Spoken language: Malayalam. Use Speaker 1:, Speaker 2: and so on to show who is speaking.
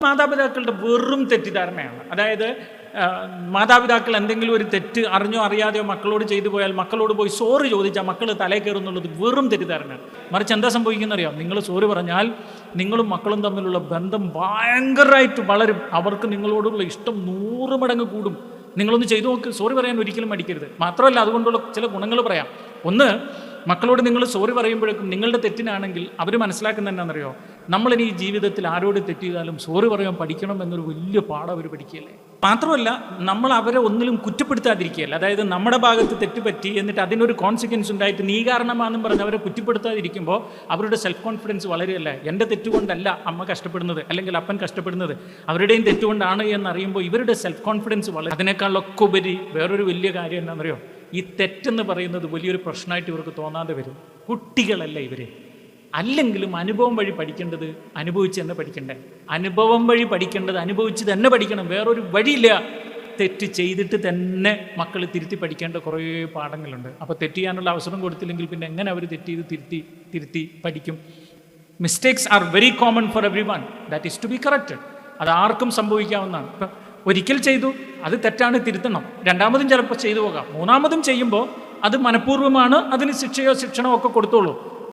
Speaker 1: മാതാപിതാക്കളുടെ വെറും തെറ്റിദ്ധാരണയാണ്. അതായത് മാതാപിതാക്കൾ എന്തെങ്കിലും ഒരു തെറ്റ് അറിഞ്ഞോ അറിയാതെയോ മക്കളോട് ചെയ്തു പോയാൽ മക്കളോട് പോയി സോറി ചോദിച്ചാൽ മക്കൾ തലേ കയറുന്നുള്ളത് വെറും തെറ്റിദ്ധാരണയാണ്. മറിച്ച് എന്താ സംഭവിക്കുന്നറിയാം, നിങ്ങൾ സോറി പറഞ്ഞാൽ നിങ്ങളും മക്കളും തമ്മിലുള്ള ബന്ധം ഭയങ്കരമായിട്ട് വളരും. അവർക്ക് നിങ്ങളോടുള്ള ഇഷ്ടം 100 മടങ്ങ് കൂടും. നിങ്ങളൊന്ന് ചെയ്തു നോക്ക്, സോറി പറയാൻ ഒരിക്കലും മടിക്കരുത്. മാത്രമല്ല അതുകൊണ്ടുള്ള ചില ഗുണങ്ങൾ പറയാം. ഒന്ന്, മക്കളോട് നിങ്ങൾ സോറി പറയുമ്പോഴേക്കും നിങ്ങളുടെ തെറ്റിനാണെങ്കിൽ അവർ മനസ്സിലാക്കുന്ന എന്താണെന്നറിയോ, നമ്മളിനി ഈ ജീവിതത്തിൽ ആരോട് തെറ്റ് ചെയ്താലും സോറി പറയാൻ പഠിക്കണം എന്നൊരു വലിയ പാഠം അവർ പഠിക്കുകയല്ലേ. മാത്രമല്ല നമ്മൾ അവരെ ഒന്നിലും കുറ്റപ്പെടുത്താതിരിക്കുകയല്ല. അതായത് നമ്മുടെ ഭാഗത്ത് തെറ്റ് പറ്റി എന്നിട്ട് അതിനൊരു കോൺസിക്വൻസ് ഉണ്ടായിട്ട് നീ കാരണമാണെന്നും പറഞ്ഞ് അവരെ കുറ്റപ്പെടുത്താതിരിക്കുമ്പോൾ അവരുടെ സെൽഫ് കോൺഫിഡൻസ് വളരെയല്ലേ. എൻ്റെ തെറ്റുകൊണ്ടല്ല അമ്മ കഷ്ടപ്പെടുന്നത് അല്ലെങ്കിൽ അപ്പൻ കഷ്ടപ്പെടുന്നത്, അവരുടെയും തെറ്റുകൊണ്ടാണ് എന്നറിയുമ്പോൾ ഇവരുടെ സെൽഫ് കോൺഫിഡൻസ് വളരെ. അതിനേക്കാളൊക്കെ ഉപരി വേറൊരു വലിയ കാര്യം എന്താണെന്നറിയോ, ഈ തെറ്റെന്ന് പറയുന്നത് വലിയൊരു പ്രശ്നമായിട്ട് ഇവർക്ക് തോന്നാതെ വരും. കുട്ടികളല്ല ഇവർ. അല്ലെങ്കിലും അനുഭവം വഴി പഠിക്കേണ്ടത് അനുഭവിച്ച് തന്നെ പഠിക്കണ്ടേ. അനുഭവം വഴി പഠിക്കേണ്ടത് അനുഭവിച്ച് തന്നെ പഠിക്കണം, വേറൊരു വഴിയില്ല. തെറ്റ് ചെയ്തിട്ട് തന്നെ മക്കൾ തിരുത്തി പഠിക്കേണ്ട കുറേ പാഠങ്ങളുണ്ട്. അപ്പോൾ തെറ്റ് ചെയ്യാനുള്ള അവസരം കൊടുത്തില്ലെങ്കിൽ പിന്നെ എങ്ങനെ അവർ തെറ്റ് ചെയ്ത് തിരുത്തി പഠിക്കും? Mistakes are very common for everyone, that is to be corrected. അത് ആർക്കും സംഭവിക്കാവുന്നതാണ്. ഇപ്പം ഒരിക്കൽ ചെയ്തു, അത് തെറ്റാണ്, തിരുത്തണം. രണ്ടാമതും ചിലപ്പോൾ ചെയ്തു പോകാം. മൂന്നാമതും ചെയ്യുമ്പോൾ അത് മനഃപൂർവ്വമാണ്, അതിന് ശിക്ഷണമോ ഒക്കെ കൊടുത്തോളൂ.